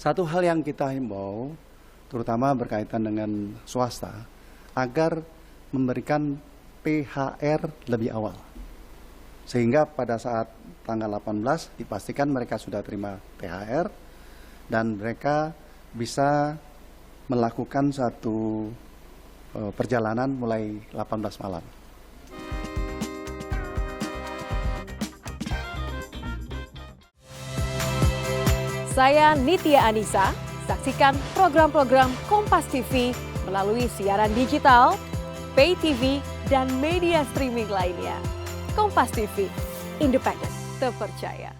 Satu hal yang kita himbau, terutama berkaitan dengan swasta, agar memberikan THR lebih awal. Sehingga pada saat tanggal 18 dipastikan mereka sudah terima THR dan mereka bisa melakukan satu perjalanan mulai 18 malam. Saya Nitya Anissa, saksikan program-program Kompas TV melalui siaran digital, pay TV, dan media streaming lainnya. Kompas TV, independen, terpercaya.